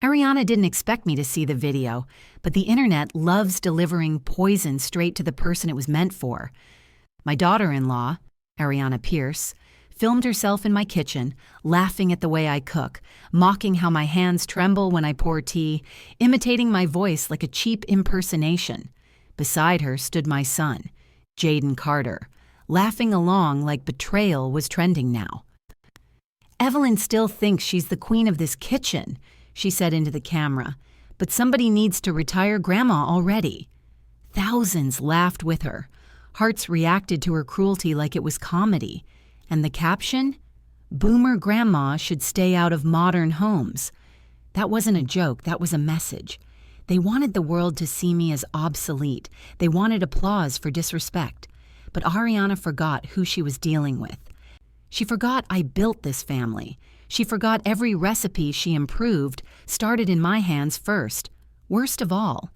Ariana didn't expect me to see the video, but the internet loves delivering poison straight to the person it was meant for. My daughter-in-law, Ariana Pierce, filmed herself in my kitchen, laughing at the way I cook, mocking how my hands tremble when I pour tea, imitating my voice like a cheap impersonation. Beside her stood my son, Jaden Carter, laughing along like betrayal was trending now. "Evelyn still thinks she's the queen of this kitchen," she said into the camera, "but somebody needs to retire Grandma already." Thousands laughed with her. Hearts reacted to her cruelty like it was comedy. And the caption? "Boomer Grandma should stay out of modern homes." That wasn't a joke, that was a message. They wanted the world to see me as obsolete. They wanted applause for disrespect. But Ariana forgot who she was dealing with. She forgot I built this family. She forgot every recipe she improved started in my hands first. Worst of all,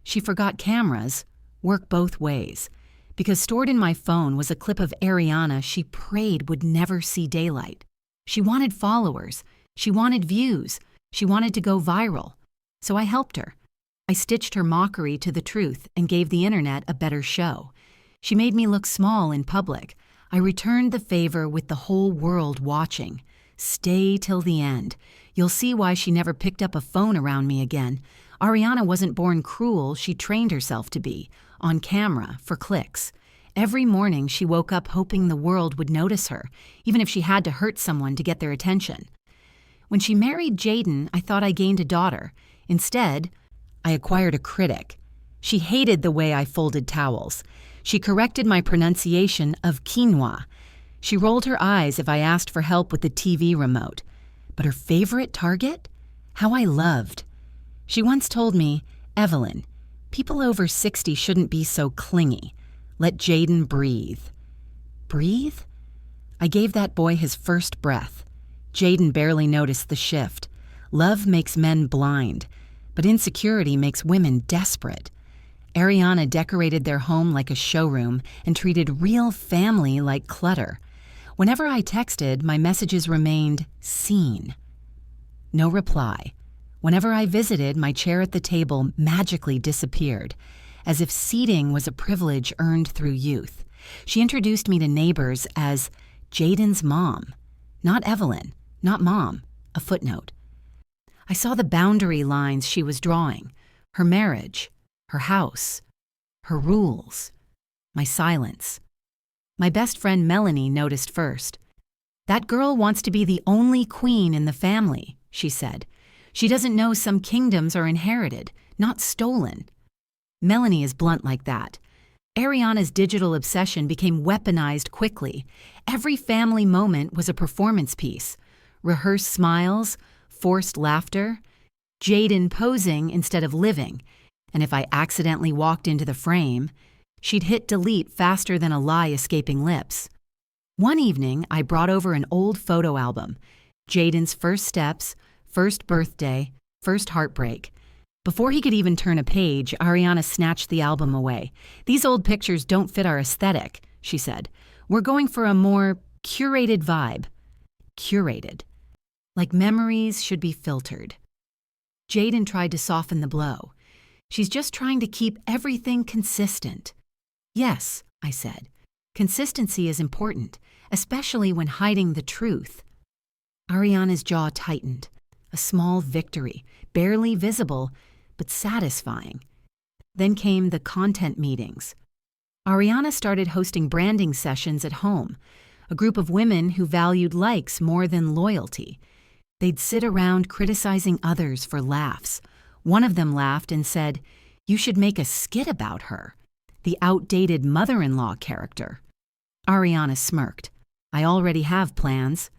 she forgot cameras work both ways. Because stored in my phone was a clip of Ariana she prayed would never see daylight. She wanted followers. She wanted views. She wanted to go viral. So I helped her. I stitched her mockery to the truth and gave the internet a better show. She made me look small in public. I returned the favor with the whole world watching. Stay till the end. You'll see why she never picked up a phone around me again. Ariana wasn't born cruel, she trained herself to be. On camera, for clicks. Every morning she woke up hoping the world would notice her, even if she had to hurt someone to get their attention. When she married Jaden, I thought I gained a daughter. Instead, I acquired a critic. She hated the way I folded towels. She corrected my pronunciation of quinoa. She rolled her eyes if I asked for help with the TV remote. But her favorite target? How I loved. She once told me, "Evelyn, people over 60 shouldn't be so clingy. Let Jaden breathe." Breathe? I gave that boy his first breath. Jaden barely noticed the shift. Love makes men blind, but insecurity makes women desperate. Ariana decorated their home like a showroom and treated real family like clutter. Whenever I texted, my messages remained seen. No reply. Whenever I visited, my chair at the table magically disappeared, as if seating was a privilege earned through youth. She introduced me to neighbors as Jaden's mom. Not Evelyn, not mom, a footnote. I saw the boundary lines she was drawing, her marriage, her house, her rules, my silence. My best friend Melanie noticed first. "That girl wants to be the only queen in the family," she said. "She doesn't know some kingdoms are inherited, not stolen." Melanie is blunt like that. Ariana's digital obsession became weaponized quickly. Every family moment was a performance piece. Rehearsed smiles, forced laughter, Jaden posing instead of living. And if I accidentally walked into the frame, she'd hit delete faster than a lie escaping lips. One evening, I brought over an old photo album. Jaden's first steps, first birthday, first heartbreak. Before he could even turn a page, Ariana snatched the album away. "These old pictures don't fit our aesthetic," she said. "We're going for a more curated vibe." Curated. Like memories should be filtered. Jaden tried to soften the blow. "She's just trying to keep everything consistent." "Yes," I said. "Consistency is important, especially when hiding the truth." Ariana's jaw tightened. A small victory, barely visible, but satisfying. Then came the content meetings. Ariana started hosting branding sessions at home, a group of women who valued likes more than loyalty. They'd sit around criticizing others for laughs. One of them laughed and said, "You should make a skit about her, the outdated mother-in-law character." Ariana smirked. "I already have plans."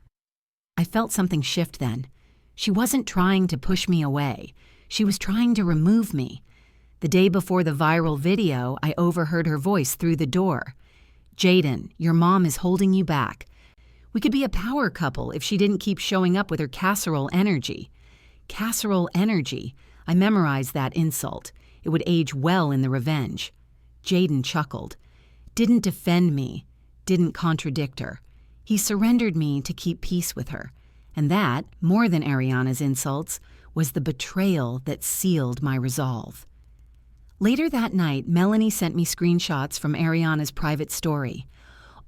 I felt something shift then. She wasn't trying to push me away. She was trying to remove me. The day before the viral video, I overheard her voice through the door. "Jaden, your mom is holding you back. We could be a power couple if she didn't keep showing up with her casserole energy." Casserole energy. I memorized that insult. It would age well in the revenge. Jaden chuckled. Didn't defend me. Didn't contradict her. He surrendered me to keep peace with her. And that, more than Ariana's insults, was the betrayal that sealed my resolve. Later that night, Melanie sent me screenshots from Ariana's private story.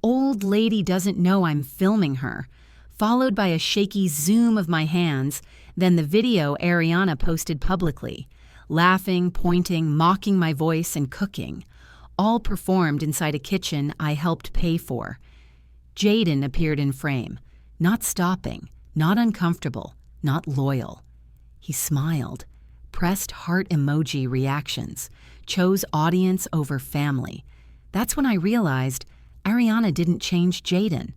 "Old lady doesn't know I'm filming her," followed by a shaky zoom of my hands, then the video Ariana posted publicly, laughing, pointing, mocking my voice, and cooking, all performed inside a kitchen I helped pay for. Jaden appeared in frame, not stopping, not uncomfortable, not loyal. He smiled, pressed heart emoji reactions, chose audience over family. That's when I realized Ariana didn't change Jaden.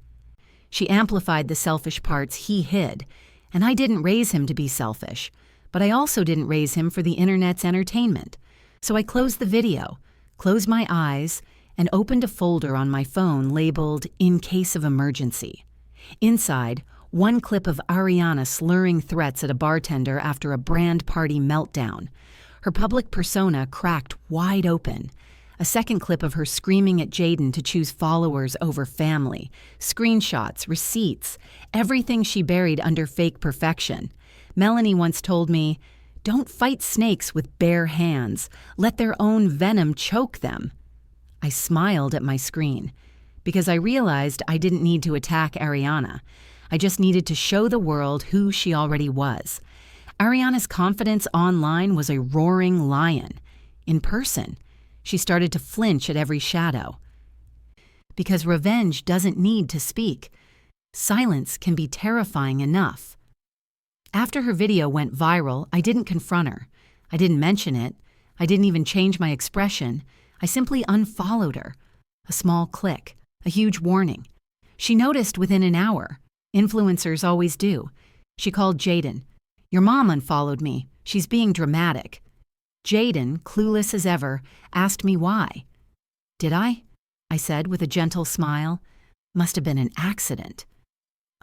She amplified the selfish parts he hid, and I didn't raise him to be selfish, but I also didn't raise him for the internet's entertainment. So I closed the video, closed my eyes, and opened a folder on my phone labeled "In Case of Emergency." Inside, one clip of Ariana slurring threats at a bartender after a brand party meltdown. Her public persona cracked wide open. A second clip of her screaming at Jaden to choose followers over family. Screenshots, receipts, everything she buried under fake perfection. Melanie once told me, "Don't fight snakes with bare hands. Let their own venom choke them." I smiled at my screen because I realized I didn't need to attack Ariana. I just needed to show the world who she already was. Ariana's confidence online was a roaring lion. In person, she started to flinch at every shadow. Because revenge doesn't need to speak. Silence can be terrifying enough. After her video went viral, I didn't confront her. I didn't mention it. I didn't even change my expression. I simply unfollowed her. A small click, a huge warning. She noticed within an hour. Influencers always do. She called Jaden. "Your mom unfollowed me. She's being dramatic." Jaden, clueless as ever, asked me why. "Did I?" I said with a gentle smile. "Must have been an accident."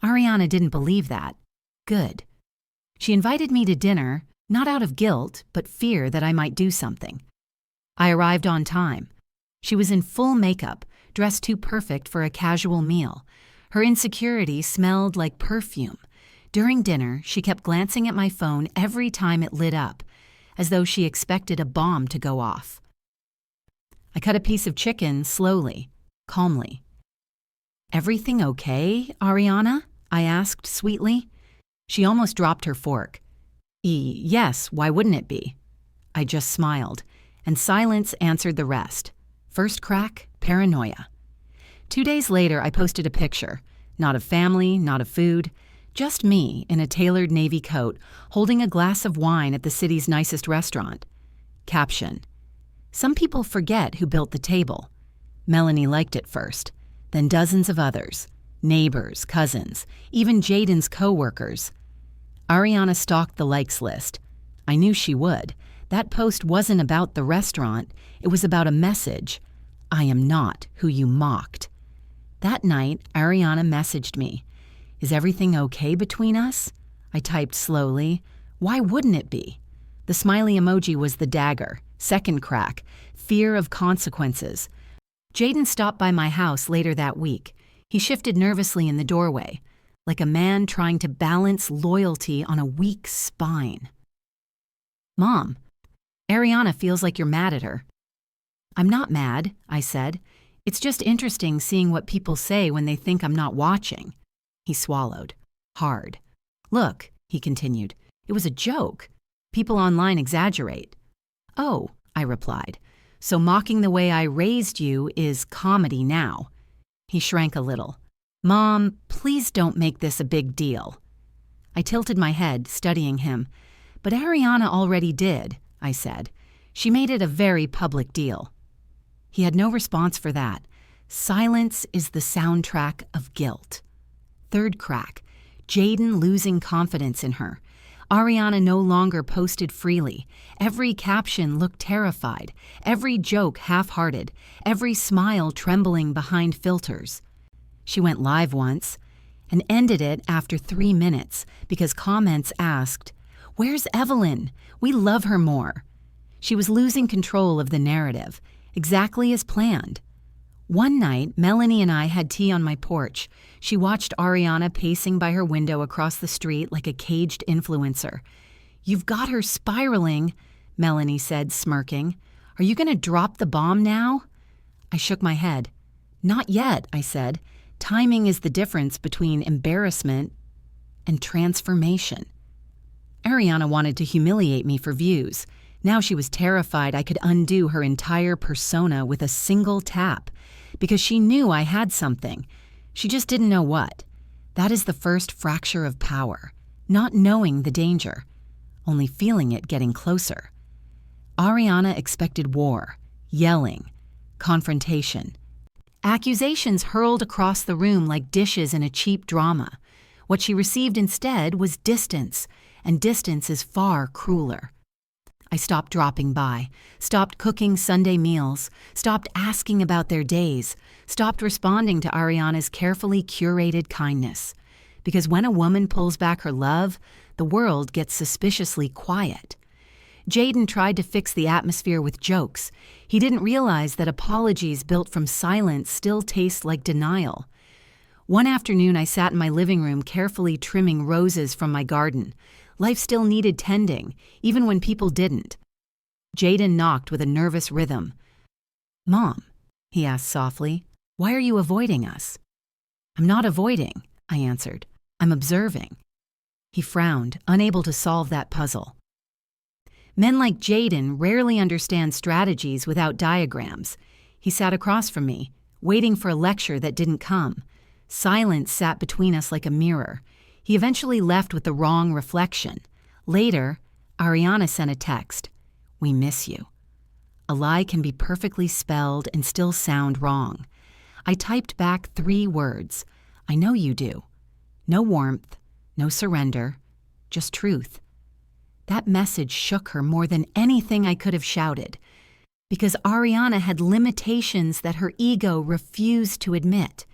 Ariana didn't believe that. Good. She invited me to dinner, not out of guilt, but fear that I might do something. I arrived on time. She was in full makeup, dressed too perfect for a casual meal. Her insecurity smelled like perfume. During dinner, she kept glancing at my phone every time it lit up, as though she expected a bomb to go off. I cut a piece of chicken slowly, calmly. "Everything okay, Ariana?" I asked sweetly. She almost dropped her fork. Yes, why wouldn't it be?" I just smiled, and silence answered the rest. First crack, paranoia. 2 days later, I posted a picture. Not of family, not of food. Just me in a tailored navy coat, holding a glass of wine at the city's nicest restaurant. Caption: "Some people forget who built the table." Melanie liked it first, then dozens of others. Neighbors, cousins, even Jaden's co-workers. Ariana stalked the likes list. I knew she would. That post wasn't about the restaurant. It was about a message. I am not who you mocked. That night, Ariana messaged me. "Is everything okay between us?" I typed slowly. Why wouldn't it be? The smiley emoji was the dagger. Second crack. Fear of consequences. Jaden stopped by my house later that week. He shifted nervously in the doorway, like a man trying to balance loyalty on a weak spine. "Mom, Ariana feels like you're mad at her." "I'm not mad," I said. "It's just interesting seeing what people say when they think I'm not watching." He swallowed. Hard. "Look," he continued, "it was a joke. People online exaggerate." "Oh," I replied, "so mocking the way I raised you is comedy now." He shrank a little. "Mom, please don't make this a big deal." I tilted my head, studying him. "But Ariana already did," I said. "She made it a very public deal." He had no response for that. Silence is the soundtrack of guilt. Third crack. Jaden losing confidence in her. Ariana no longer posted freely. Every caption looked terrified. Every joke half-hearted. Every smile trembling behind filters. She went live once and ended it after 3 minutes because comments asked, "Where's Evelyn? We love her more." She was losing control of the narrative, exactly as planned. One night, Melanie and I had tea on my porch. She watched Ariana pacing by her window across the street like a caged influencer. "You've got her spiraling," Melanie said, smirking. "Are you going to drop the bomb now?" I shook my head. "Not yet," I said. "Timing is the difference between embarrassment and transformation." Ariana wanted to humiliate me for views. Now she was terrified I could undo her entire persona with a single tap, because she knew I had something. She just didn't know what. That is the first fracture of power, not knowing the danger, only feeling it getting closer. Ariana expected war, yelling, confrontation. Accusations hurled across the room like dishes in a cheap drama. What she received instead was distance, and distance is far crueler. I stopped dropping by, stopped cooking Sunday meals, stopped asking about their days, stopped responding to Ariana's carefully curated kindness. Because when a woman pulls back her love, the world gets suspiciously quiet. Jaden tried to fix the atmosphere with jokes. He didn't realize that apologies built from silence still taste like denial. One afternoon, I sat in my living room carefully trimming roses from my garden. Life still needed tending, even when people didn't. Jaden knocked with a nervous rhythm. "Mom," he asked softly, "why are you avoiding us?" "I'm not avoiding," I answered. "I'm observing." He frowned, unable to solve that puzzle. Men like Jaden rarely understand strategies without diagrams. He sat across from me, waiting for a lecture that didn't come. Silence sat between us like a mirror. He eventually left with the wrong reflection. Later, Ariana sent a text. "We miss you." A lie can be perfectly spelled and still sound wrong. I typed back 3 words. "I know you do." No warmth, no surrender, just truth. That message shook her more than anything I could have shouted, because Ariana had limitations that her ego refused to admit.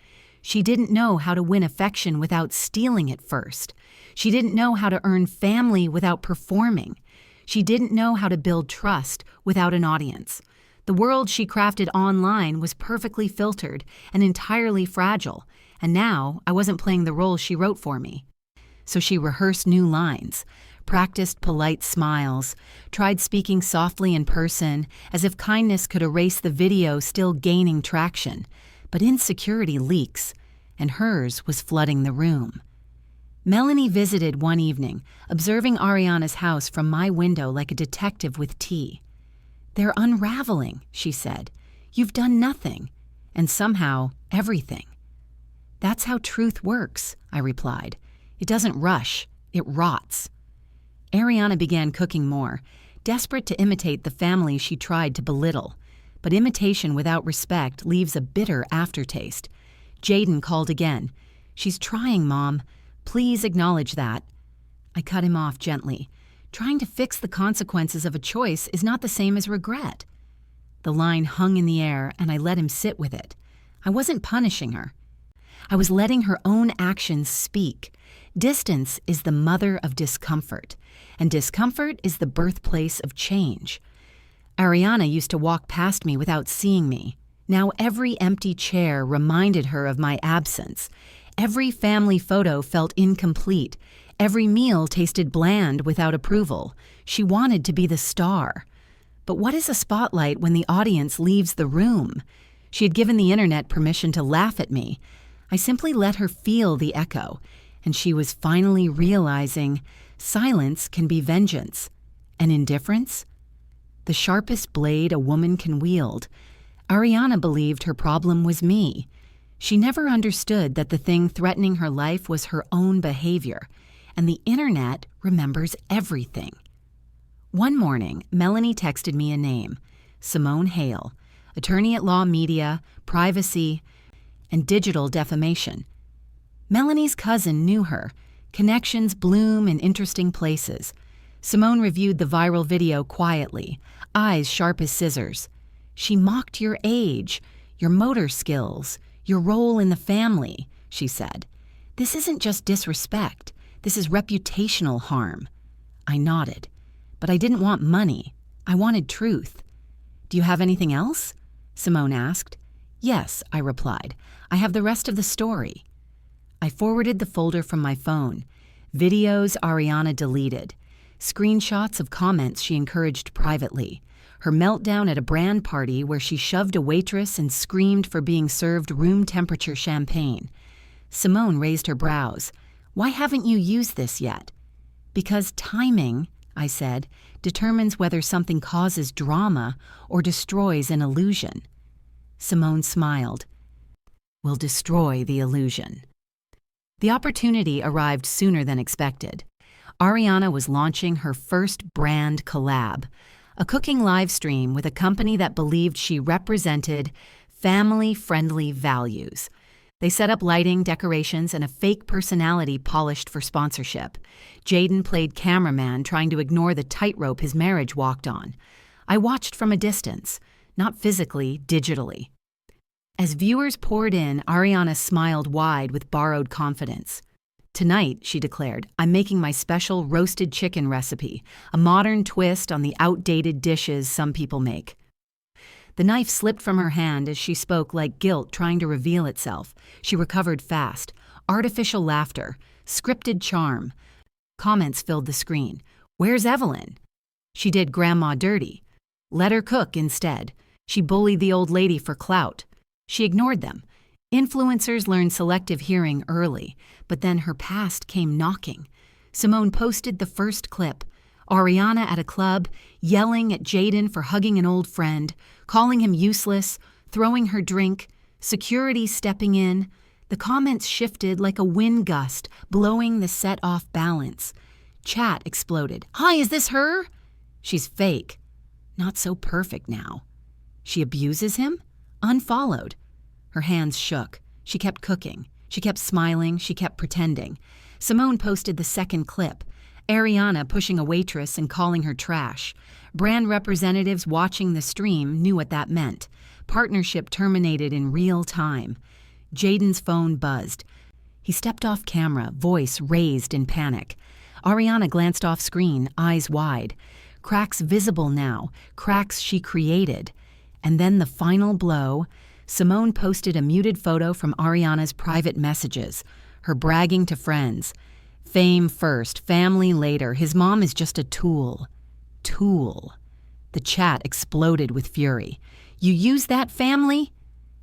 She didn't know how to win affection without stealing it first. She didn't know how to earn family without performing. She didn't know how to build trust without an audience. The world she crafted online was perfectly filtered and entirely fragile, and now I wasn't playing the role she wrote for me. So she rehearsed new lines, practiced polite smiles, tried speaking softly in person, as if kindness could erase the video still gaining traction. But insecurity leaks, and hers was flooding the room. Melanie visited one evening, observing Ariana's house from my window like a detective with tea. "They're unraveling," she said. "You've done nothing, and somehow everything." "That's how truth works," I replied. "It doesn't rush, it rots." Ariana began cooking more, desperate to imitate the family she tried to belittle. But imitation without respect leaves a bitter aftertaste. Jaden called again. "She's trying, Mom. Please acknowledge that." I cut him off gently. Trying to fix the consequences of a choice is not the same as regret. The line hung in the air, and I let him sit with it. I wasn't punishing her. I was letting her own actions speak. Distance is the mother of discomfort, and discomfort is the birthplace of change. Ariana used to walk past me without seeing me. Now every empty chair reminded her of my absence. Every family photo felt incomplete. Every meal tasted bland without approval. She wanted to be the star. But what is a spotlight when the audience leaves the room? She had given the internet permission to laugh at me. I simply let her feel the echo, and she was finally realizing silence can be vengeance, and indifference the sharpest blade a woman can wield. Ariana believed her problem was me. She never understood that the thing threatening her life was her own behavior, and the internet remembers everything. One morning, Melanie texted me a name, Simone Hale, attorney at law media, privacy, and digital defamation. Melanie's cousin knew her. Connections bloom in interesting places. Simone reviewed the viral video quietly, eyes sharp as scissors. "She mocked your age, your motor skills, your role in the family," she said. "This isn't just disrespect. This is reputational harm." I nodded. But I didn't want money. I wanted truth. "Do you have anything else?" Simone asked. "Yes," I replied. "I have the rest of the story." I forwarded the folder from my phone. Videos Ariana deleted. screenshots of comments she encouraged privately, her meltdown at a brand party where she shoved a waitress and screamed for being served room-temperature champagne. Simone raised her brows. "Why haven't you used this yet?" "Because timing," I said, "determines whether something causes drama or destroys an illusion." Simone smiled. "We'll destroy the illusion." The opportunity arrived sooner than expected. Ariana was launching her first brand collab, a cooking live stream with a company that believed she represented family-friendly values. They set up lighting, decorations, and a fake personality polished for sponsorship. Jaden played cameraman, trying to ignore the tightrope his marriage walked on. I watched from a distance, not physically, digitally. As viewers poured in, Ariana smiled wide with borrowed confidence. "Tonight," she declared, "I'm making my special roasted chicken recipe, a modern twist on the outdated dishes some people make." The knife slipped from her hand as she spoke, like guilt trying to reveal itself. She recovered fast. Artificial laughter, scripted charm. Comments filled the screen. "Where's Evelyn?" "She did Grandma dirty." "Let her cook instead." "She bullied the old lady for clout." She ignored them. Influencers learn selective hearing early, but then her past came knocking. Simone posted the first clip. Ariana at a club, yelling at Jaden for hugging an old friend, calling him useless, throwing her drink, security stepping in. The comments shifted like a wind gust, blowing the set off balance. Chat exploded. "Hi, is this her?" "She's fake." "Not so perfect now." "She abuses him?" "Unfollowed." Her hands shook. She kept cooking. She kept smiling. She kept pretending. Simone posted the second clip. Ariana pushing a waitress and calling her trash. Brand representatives watching the stream knew what that meant. Partnership terminated in real time. Jaden's phone buzzed. He stepped off camera, voice raised in panic. Ariana glanced off screen, eyes wide. Cracks visible now, cracks she created. And then the final blow. Simone posted a muted photo from Ariana's private messages, her bragging to friends. "Fame first, family later. His mom is just a tool." Tool. The chat exploded with fury. "You use that, family?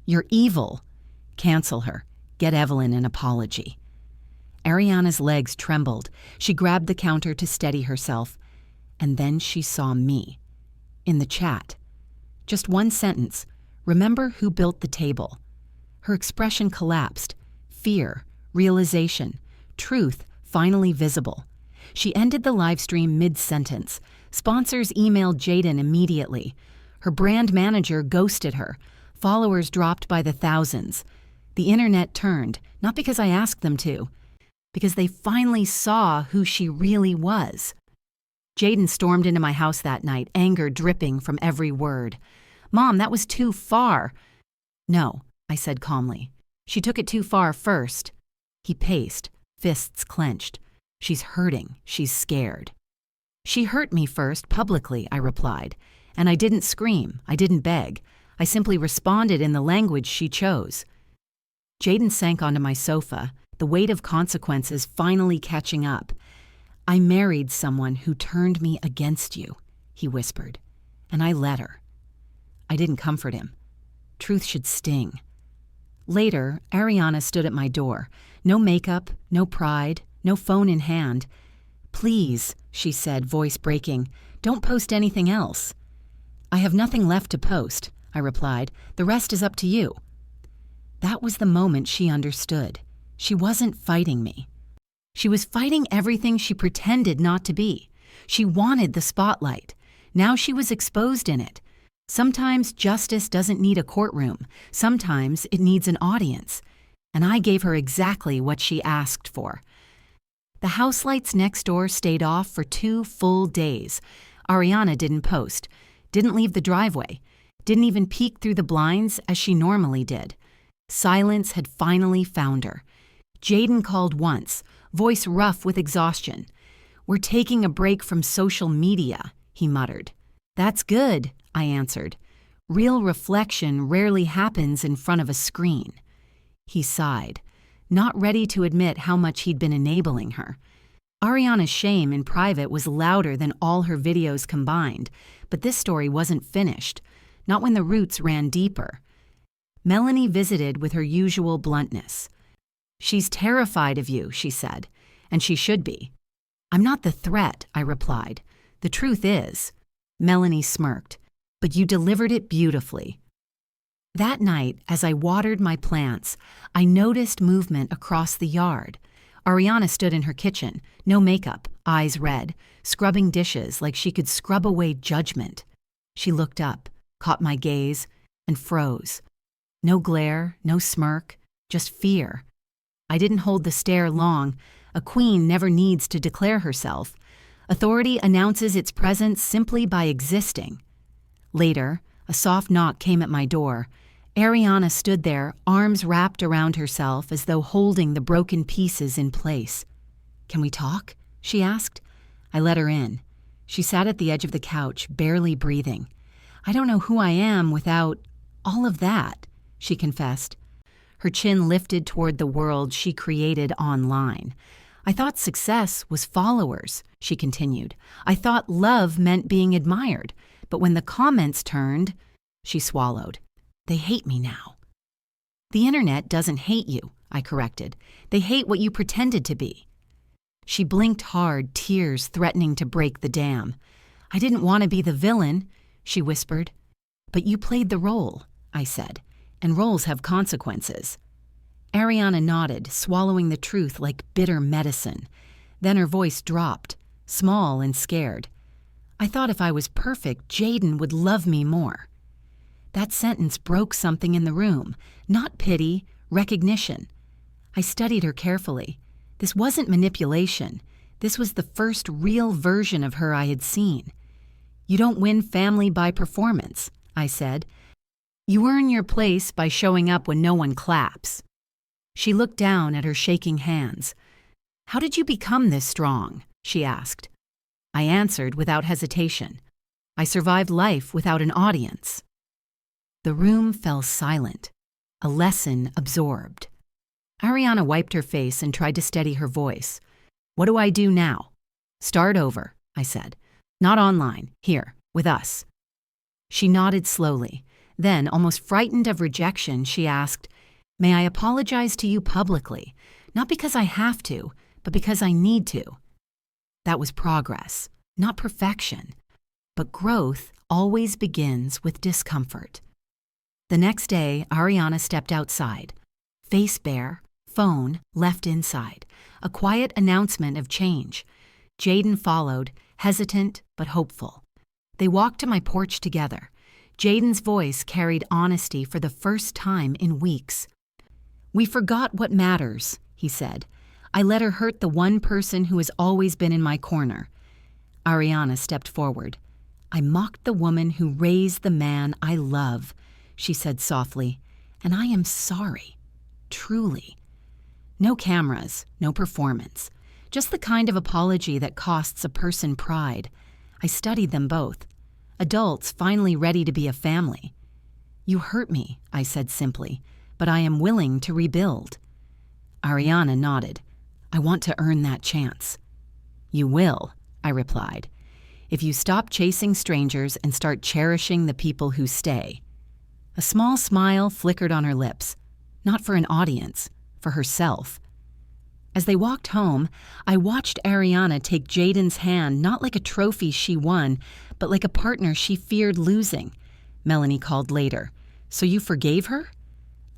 You're evil." "Cancel her. Get Evelyn an apology." Ariana's legs trembled. She grabbed the counter to steady herself. And then she saw me. In the chat. Just one sentence. "Remember who built the table." Her expression collapsed. Fear, realization, truth finally visible. She ended the live stream mid-sentence. Sponsors emailed Jaden immediately. Her brand manager ghosted her. Followers dropped by the thousands. The internet turned, not because I asked them to, because they finally saw who she really was. Jaden stormed into my house that night, anger dripping from every word. "Mom, that was too far." "No," I said calmly. "She took it too far first." He paced, fists clenched. "She's hurting. She's scared." "She hurt me first, publicly," I replied. "And I didn't scream. I didn't beg. I simply responded in the language she chose." Jaden sank onto my sofa, the weight of consequences finally catching up. "I married someone who turned me against you," he whispered, "and I let her." I didn't comfort him. Truth should sting. Later, Ariana stood at my door. No makeup, no pride, no phone in hand. "Please," she said, voice breaking, "don't post anything else." "I have nothing left to post," I replied. "The rest is up to you." That was the moment she understood. She wasn't fighting me. She was fighting everything she pretended not to be. She wanted the spotlight. Now she was exposed in it. Sometimes justice doesn't need a courtroom. Sometimes it needs an audience. And I gave her exactly what she asked for. The house lights next door stayed off for 2 full days. Ariana didn't post, didn't leave the driveway, didn't even peek through the blinds as she normally did. Silence had finally found her. Jaden called once, voice rough with exhaustion. "We're taking a break from social media," he muttered. "That's good," I answered. "Real reflection rarely happens in front of a screen." He sighed, not ready to admit how much he'd been enabling her. Ariana's shame in private was louder than all her videos combined, but this story wasn't finished, not when the roots ran deeper. Melanie visited with her usual bluntness. "She's terrified of you," she said, "and she should be." "I'm not the threat," I replied. "The truth is." Melanie smirked, "But you delivered it beautifully." That night, as I watered my plants, I noticed movement across the yard. Ariana stood in her kitchen, no makeup, eyes red, scrubbing dishes like she could scrub away judgment. She looked up, caught my gaze, and froze. No glare, no smirk, just fear. I didn't hold the stare long. A queen never needs to declare herself. Authority announces its presence simply by existing. Later, a soft knock came at my door. Ariana stood there, arms wrapped around herself as though holding the broken pieces in place. "Can we talk?" she asked. I let her in. She sat at the edge of the couch, barely breathing. "I don't know who I am without all of that," she confessed. Her chin lifted toward the world she created online. "I thought success was followers," she continued. "I thought love meant being admired. But when the comments turned," she swallowed. "They hate me now." "The internet doesn't hate you," I corrected. "They hate what you pretended to be." She blinked hard, tears threatening to break the dam. "I didn't want to be the villain," she whispered. "But you played the role," I said, "and roles have consequences." Ariana nodded, swallowing the truth like bitter medicine. Then her voice dropped, small and scared. "I thought if I was perfect, Jaden would love me more." That sentence broke something in the room, not pity, recognition. I studied her carefully. This wasn't manipulation. This was the first real version of her I had seen. "You don't win family by performance," I said. "You earn your place by showing up when no one claps." She looked down at her shaking hands. "How did you become this strong?" she asked. I answered without hesitation. "I survived life without an audience." The room fell silent, a lesson absorbed. Ariana wiped her face and tried to steady her voice. "What do I do now?" "Start over," I said. "Not online, here, with us." She nodded slowly. Then, almost frightened of rejection, she asked, "May I apologize to you publicly? Not because I have to, but because I need to." That was progress, not perfection. But growth always begins with discomfort. The next day, Ariana stepped outside. Face bare, phone left inside. A quiet announcement of change. Jaden followed, hesitant but hopeful. They walked to my porch together. Jaden's voice carried honesty for the first time in weeks. "We forgot what matters," he said. "I let her hurt the one person who has always been in my corner." Ariana stepped forward. "I mocked the woman who raised the man I love," she said softly, "and I am sorry. Truly." No cameras, no performance. Just the kind of apology that costs a person pride. I studied them both. Adults finally ready to be a family. "You hurt me," I said simply, "but I am willing to rebuild." Ariana nodded. "I want to earn that chance." "You will," I replied, "if you stop chasing strangers and start cherishing the people who stay." A small smile flickered on her lips, not for an audience, for herself. As they walked home, I watched Ariana take Jaden's hand not like a trophy she won, but like a partner she feared losing. Melanie called later. "So you forgave her?"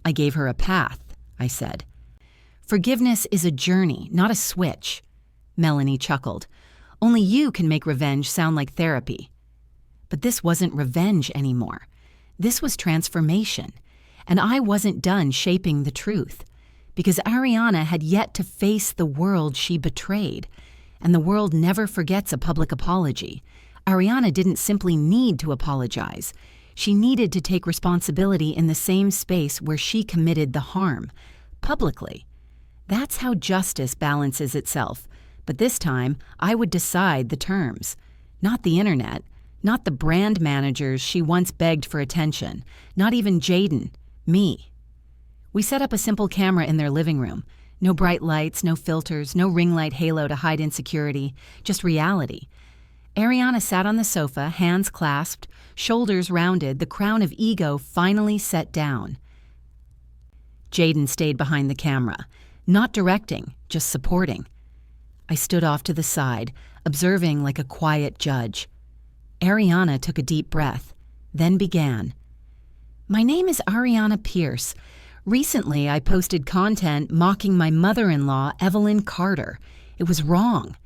"I gave her a path," I said. "Forgiveness is a journey, not a switch." Melanie chuckled. "Only you can make revenge sound like therapy." But this wasn't revenge anymore. This was transformation, and I wasn't done shaping the truth, because Ariana had yet to face the world she betrayed, and the world never forgets a public apology. Ariana didn't simply need to apologize. She needed to take responsibility in the same space where she committed the harm, publicly. That's how justice balances itself, but this time I would decide the terms, not the internet, not the brand managers she once begged for attention, not even Jaden, me. We set up a simple camera in their living room. No bright lights, no filters, no ring light halo to hide insecurity, just reality. Ariana sat on the sofa, hands clasped, shoulders rounded, the crown of ego finally set down. Jaden stayed behind the camera, not directing, just supporting. I stood off to the side, observing like a quiet judge. Ariana took a deep breath, then began. My name is Ariana Pierce. Recently, I posted content mocking my mother-in-law, Evelyn Carter. It was wrong.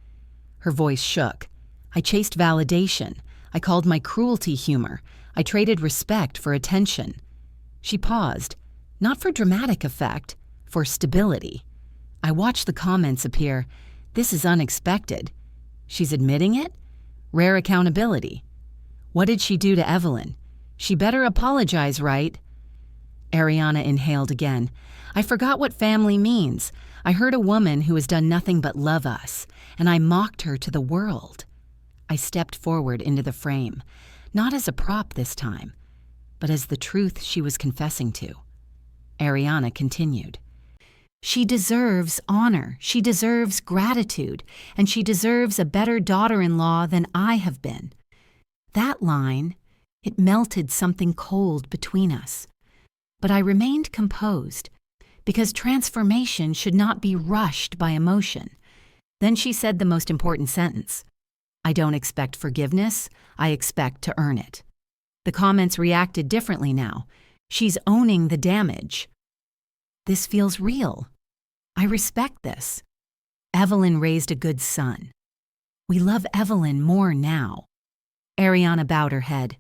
Her voice shook. I chased validation. I called my cruelty humor. I traded respect for attention. She paused, not for dramatic effect, for stability. I watched the comments appear. This is unexpected. She's admitting it? Rare accountability. What did she do to Evelyn? She better apologize, right? Ariana inhaled again. I forgot what family means. I heard a woman who has done nothing but love us, and I mocked her to the world. I stepped forward into the frame, not as a prop this time, but as the truth she was confessing to. Ariana continued. She deserves honor, she deserves gratitude, and she deserves a better daughter-in-law than I have been. That line, it melted something cold between us. But I remained composed, because transformation should not be rushed by emotion. Then she said the most important sentence. I don't expect forgiveness, I expect to earn it. The comments reacted differently now. She's owning the damage. This feels real. I respect this. Evelyn raised a good son. We love Evelyn more now. Ariana bowed her head.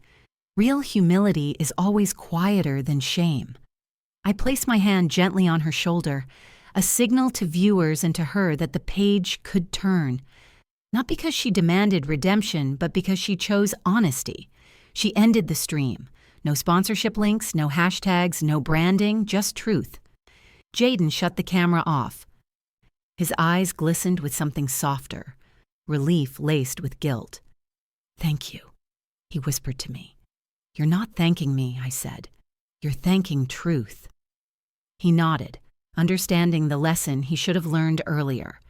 Real humility is always quieter than shame. I placed my hand gently on her shoulder, a signal to viewers and to her that the page could turn. Not because she demanded redemption, but because she chose honesty. She ended the stream. No sponsorship links, no hashtags, no branding, just truth. Jaden shut the camera off. His eyes glistened with something softer, relief laced with guilt. Thank you, he whispered to me. You're not thanking me, I said. You're thanking truth. He nodded, understanding the lesson he should have learned earlier.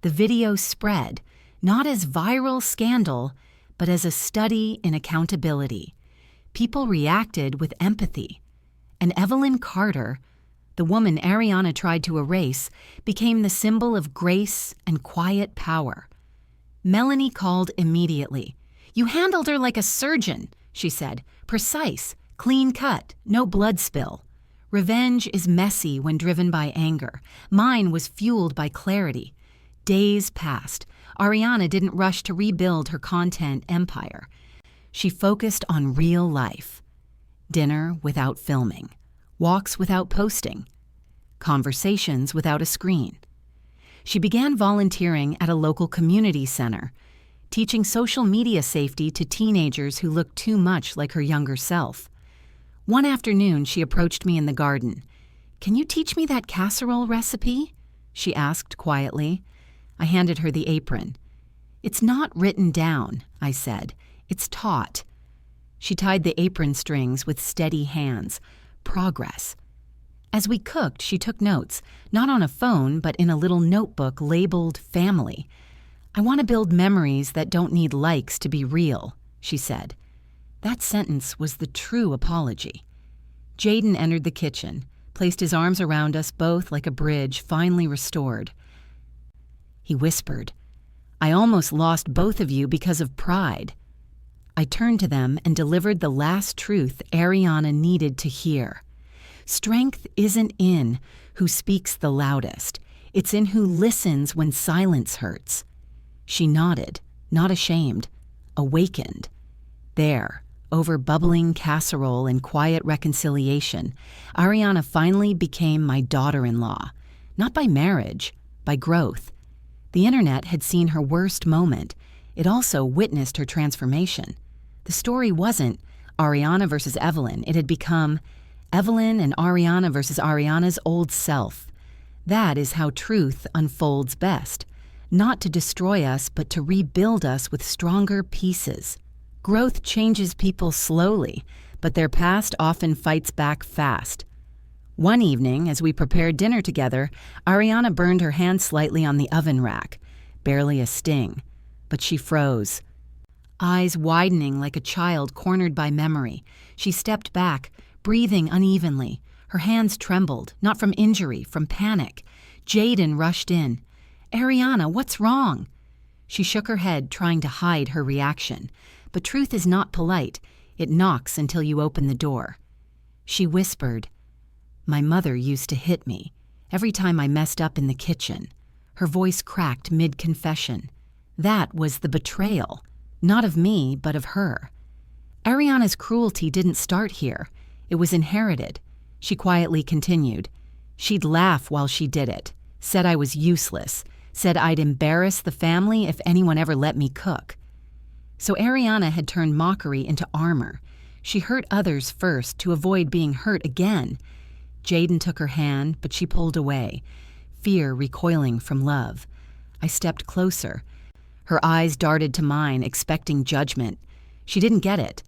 The video spread, not as viral scandal, but as a study in accountability. People reacted with empathy. And Evelyn Carter, the woman Ariana tried to erase, became the symbol of grace and quiet power. Melanie called immediately. You handled her like a surgeon, she said. Precise, clean cut, no blood spill. Revenge is messy when driven by anger. Mine was fueled by clarity. Days passed. Ariana didn't rush to rebuild her content empire. She focused on real life. Dinner without filming. Walks without posting. Conversations without a screen. She began volunteering at a local community center, teaching social media safety to teenagers who looked too much like her younger self. One afternoon, she approached me in the garden. Can you teach me that casserole recipe? She asked quietly. I handed her the apron. It's not written down, I said. It's taught. She tied the apron strings with steady hands. Progress. As we cooked, she took notes, not on a phone, but in a little notebook labeled family. I want to build memories that don't need likes to be real, she said. That sentence was the true apology. Jaden entered the kitchen, placed his arms around us both like a bridge finally restored. He whispered, I almost lost both of you because of pride. I turned to them and delivered the last truth Ariana needed to hear. Strength isn't in who speaks the loudest. It's in who listens when silence hurts. She nodded, not ashamed, awakened. There, over bubbling casserole and quiet reconciliation, Ariana finally became my daughter-in-law. Not by marriage, by growth. The internet had seen her worst moment. It also witnessed her transformation. The story wasn't Ariana versus Evelyn. It had become Evelyn and Ariana versus Ariana's old self. That is how truth unfolds best. Not to destroy us, but to rebuild us with stronger pieces. Growth changes people slowly, but their past often fights back fast. One evening, as we prepared dinner together, Ariana burned her hand slightly on the oven rack. Barely a sting. But she froze. Eyes widening like a child cornered by memory, she stepped back, breathing unevenly. Her hands trembled, not from injury, from panic. Jaden rushed in. "Ariana, what's wrong?" She shook her head, trying to hide her reaction. But truth is not polite. It knocks until you open the door. She whispered, "My mother used to hit me, every time I messed up in the kitchen." Her voice cracked mid-confession. That was the betrayal, not of me, but of her. Ariana's cruelty didn't start here. It was inherited. She quietly continued. She'd laugh while she did it, said I was useless, said I'd embarrass the family if anyone ever let me cook. So Ariana had turned mockery into armor. She hurt others first to avoid being hurt again. Jaden took her hand, but she pulled away, fear recoiling from love. I stepped closer. Her eyes darted to mine, expecting judgment. She didn't get it.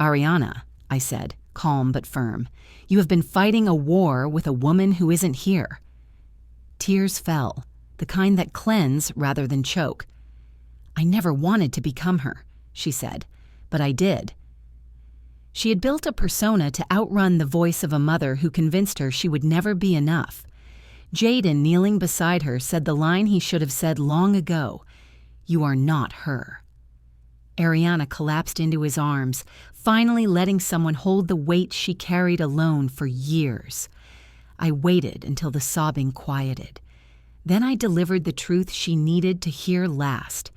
"Ariana," I said, calm but firm, "you have been fighting a war with a woman who isn't here." Tears fell, the kind that cleanse rather than choke. "I never wanted to become her," she said, "but I did." She had built a persona to outrun the voice of a mother who convinced her she would never be enough. Jaden, kneeling beside her, said the line he should have said long ago, "You are not her." Ariana collapsed into his arms, finally letting someone hold the weight she carried alone for years. I waited until the sobbing quieted. Then I delivered the truth she needed to hear last.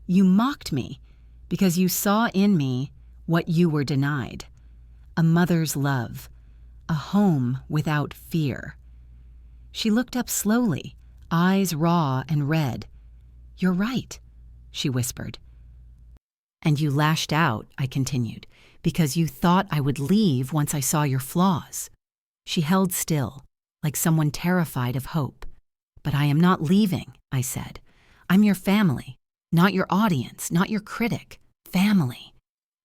"You mocked me because you saw in me what you were denied. A mother's love, a home without fear." She looked up slowly, eyes raw and red. "You're right," she whispered. "And you lashed out," I continued, "because you thought I would leave once I saw your flaws." She held still, like someone terrified of hope. "But I am not leaving," I said. "I'm your family, not your audience, not your critic. Family."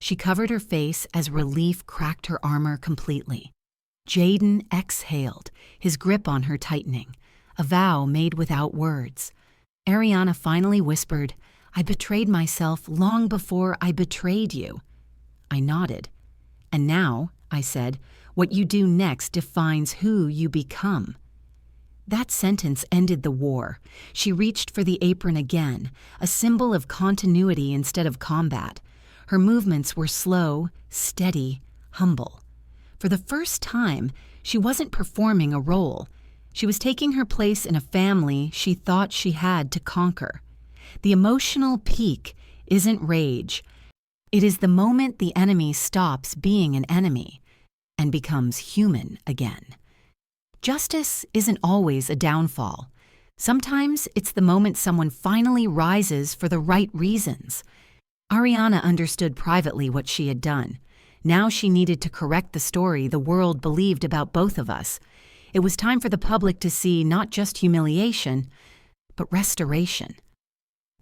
She covered her face as relief cracked her armor completely. Jaden exhaled, his grip on her tightening, a vow made without words. Ariana finally whispered, "I betrayed myself long before I betrayed you." I nodded. "And now," I said, "what you do next defines who you become." That sentence ended the war. She reached for the apron again, a symbol of continuity instead of combat. Her movements were slow, steady, humble. For the first time, she wasn't performing a role. She was taking her place in a family she thought she had to conquer. The emotional peak isn't rage. It is the moment the enemy stops being an enemy and becomes human again. Justice isn't always a downfall. Sometimes it's the moment someone finally rises for the right reasons. Ariana understood privately what she had done. Now she needed to correct the story the world believed about both of us. It was time for the public to see not just humiliation, but restoration.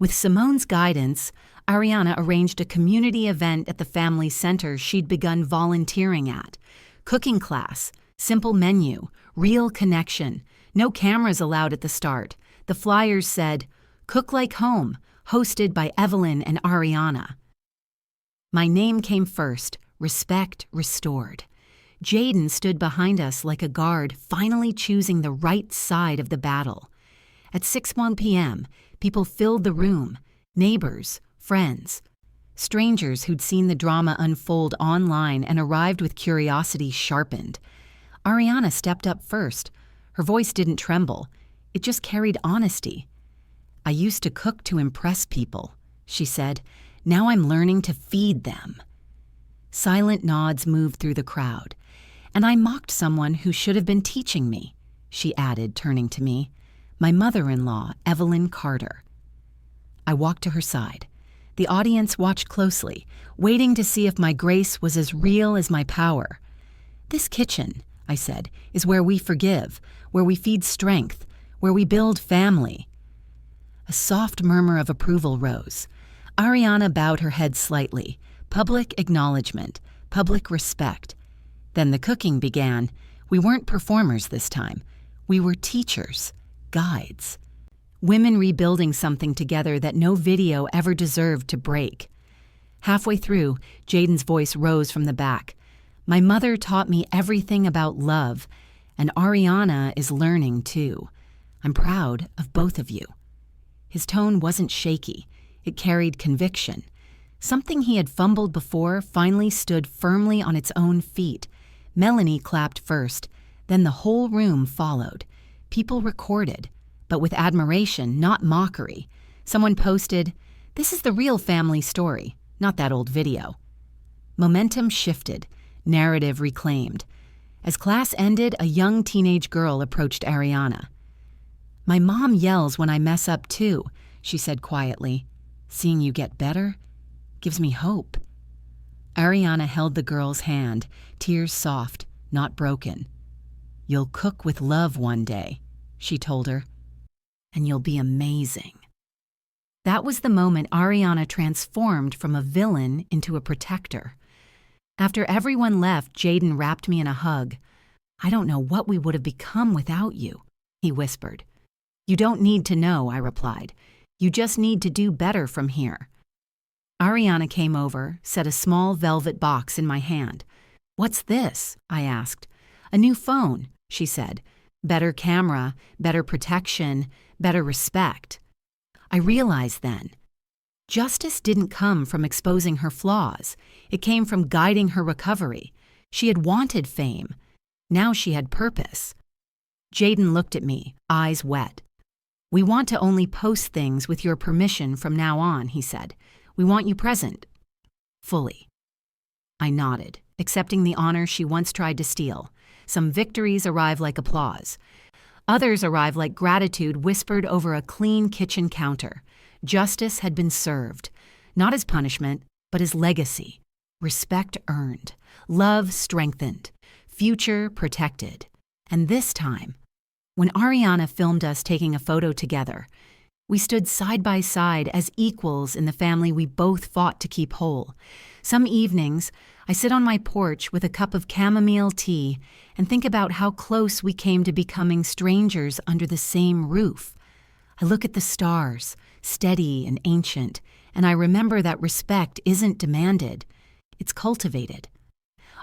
With Simone's guidance, Ariana arranged a community event at the family center she'd begun volunteering at. Cooking class, simple menu, real connection. No cameras allowed at the start. The flyers said, "Cook Like Home," hosted by Evelyn and Ariana. My name came first, respect restored. Jaden stood behind us like a guard, finally choosing the right side of the battle. At 6:01 p.m., people filled the room, neighbors, friends, strangers who'd seen the drama unfold online and arrived with curiosity sharpened. Ariana stepped up first. Her voice didn't tremble. It just carried honesty. "I used to cook to impress people," she said. "Now I'm learning to feed them." Silent nods moved through the crowd. "And I mocked someone who should have been teaching me," she added, turning to me. "My mother-in-law, Evelyn Carter." I walked to her side. The audience watched closely, waiting to see if my grace was as real as my power. "This kitchen," I said, "is where we forgive, where we feed strength, where we build family." A soft murmur of approval rose. Ariana bowed her head slightly. Public acknowledgement, public respect. Then the cooking began. We weren't performers this time. We were teachers, guides. Women rebuilding something together that no video ever deserved to break. Halfway through, Jaden's voice rose from the back. My mother taught me everything about love, and Ariana is learning too. I'm proud of both of you. His tone wasn't shaky. It carried conviction. Something he had fumbled before finally stood firmly on its own feet. Melanie clapped first, then the whole room followed. People recorded, but with admiration, not mockery. Someone posted, "This is the real family story, not that old video." Momentum shifted, narrative reclaimed. As class ended, a young teenage girl approached Ariana. "My mom yells when I mess up too," she said quietly. "Seeing you get better gives me hope." Ariana held the girl's hand, tears soft, not broken. "You'll cook with love one day," she told her, "and you'll be amazing." That was the moment Ariana transformed from a villain into a protector. After everyone left, Jaden wrapped me in a hug. "I don't know what we would have become without you," he whispered. "You don't need to know," I replied. "You just need to do better from here." Ariana came over, set a small velvet box in my hand. "What's this?" I asked. "A new phone," she said. "Better camera, better protection, better respect." I realized then, justice didn't come from exposing her flaws. It came from guiding her recovery. She had wanted fame. Now she had purpose. Jaden looked at me, eyes wet. "We want to only post things with your permission from now on," he said. "We want you present. Fully." I nodded, accepting the honor she once tried to steal. Some victories arrive like applause. Others arrive like gratitude whispered over a clean kitchen counter. Justice had been served, not as punishment, but as legacy. Respect earned, love strengthened, future protected. And this time, when Ariana filmed us taking a photo together, we stood side by side as equals in the family we both fought to keep whole. Some evenings, I sit on my porch with a cup of chamomile tea and think about how close we came to becoming strangers under the same roof. I look at the stars, steady and ancient, and I remember that respect isn't demanded, it's cultivated.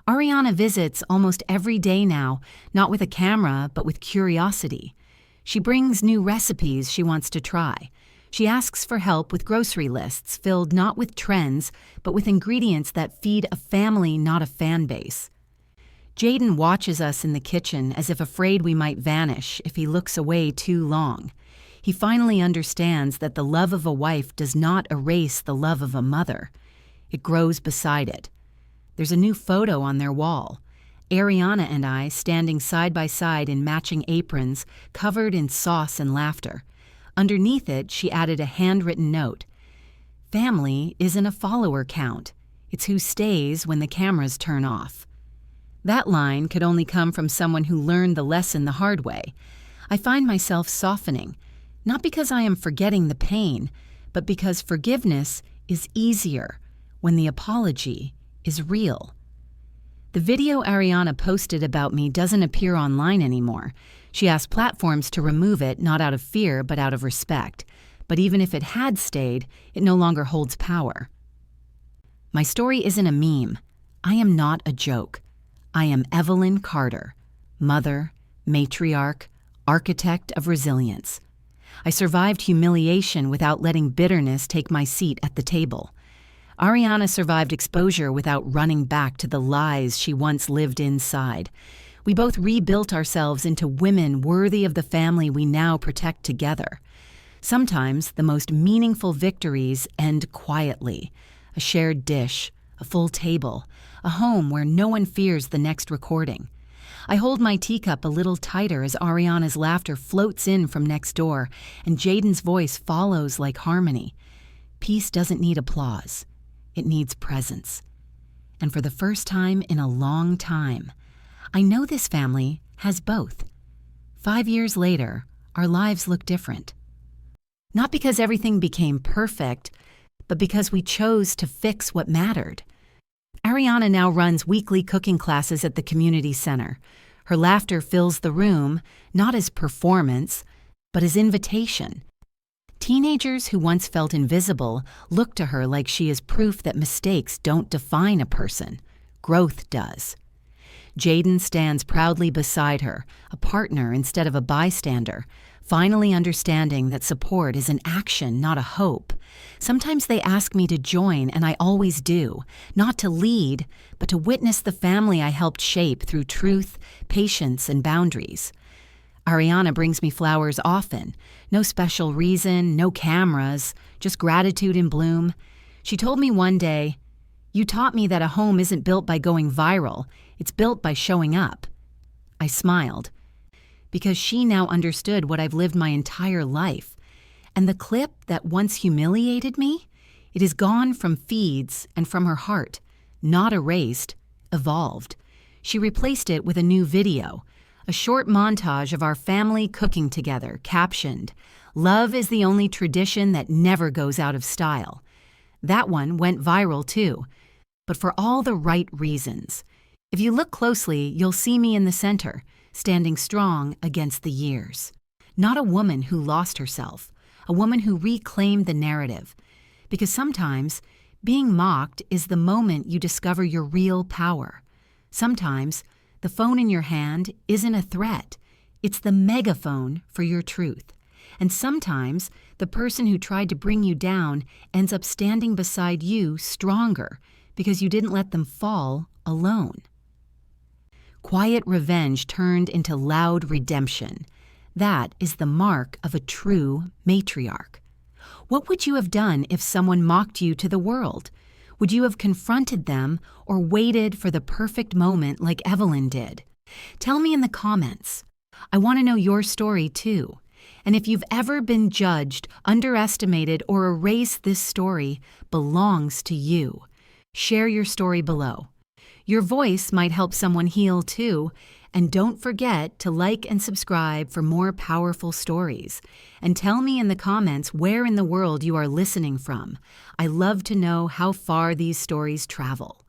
Ariana visits almost every day now, not with a camera, but with curiosity. She brings new recipes she wants to try. She asks for help with grocery lists filled not with trends, but with ingredients that feed a family, not a fan base. Jaden watches us in the kitchen as if afraid we might vanish if he looks away too long. He finally understands that the love of a wife does not erase the love of a mother. It grows beside it. There's a new photo on their wall. Ariana and I standing side by side in matching aprons, covered in sauce and laughter. Underneath it, she added a handwritten note. "Family isn't a follower count. It's who stays when the cameras turn off." That line could only come from someone who learned the lesson the hard way. I find myself softening, not because I am forgetting the pain, but because forgiveness is easier when the apology is real. The video Ariana posted about me doesn't appear online anymore. She asked platforms to remove it, not out of fear, but out of respect. But even if it had stayed, it no longer holds power. My story isn't a meme. I am not a joke. I am Evelyn Carter, mother, matriarch, architect of resilience. I survived humiliation without letting bitterness take my seat at the table. Ariana survived exposure without running back to the lies she once lived inside. We both rebuilt ourselves into women worthy of the family we now protect together. Sometimes the most meaningful victories end quietly. A shared dish, a full table, a home where no one fears the next recording. I hold my teacup a little tighter as Ariana's laughter floats in from next door, and Jaden's voice follows like harmony. Peace doesn't need applause. It needs presence. And for the first time in a long time, I know this family has both. 5 years later, our lives look different. Not because everything became perfect, but because we chose to fix what mattered. Ariana now runs weekly cooking classes at the community center. Her laughter fills the room, not as performance, but as invitation. Teenagers who once felt invisible look to her like she is proof that mistakes don't define a person. Growth does. Jaden stands proudly beside her, a partner instead of a bystander, finally understanding that support is an action, not a hope. Sometimes they ask me to join, and I always do, not to lead, but to witness the family I helped shape through truth, patience, and boundaries. Ariana brings me flowers often. No special reason, no cameras, just gratitude in bloom. She told me one day, "You taught me that a home isn't built by going viral, it's built by showing up." I smiled, because she now understood what I've lived my entire life. And the clip that once humiliated me, it is gone from feeds and from her heart, not erased, evolved. She replaced it with a new video, a short montage of our family cooking together, captioned, "Love is the only tradition that never goes out of style." That one went viral too, but for all the right reasons. If you look closely, you'll see me in the center, standing strong against the years. Not a woman who lost herself, a woman who reclaimed the narrative. Because sometimes, being mocked is the moment you discover your real power. Sometimes, the phone in your hand isn't a threat. It's the megaphone for your truth. And sometimes, the person who tried to bring you down ends up standing beside you stronger because you didn't let them fall alone. Quiet revenge turned into loud redemption. That is the mark of a true matriarch. What would you have done if someone mocked you to the world? Would you have confronted them or waited for the perfect moment like Evelyn did? Tell me in the comments. I want to know your story too. And if you've ever been judged, underestimated, or erased, this story belongs to you. Share your story below. Your voice might help someone heal too. And don't forget to like and subscribe for more powerful stories. And tell me in the comments where in the world you are listening from. I love to know how far these stories travel.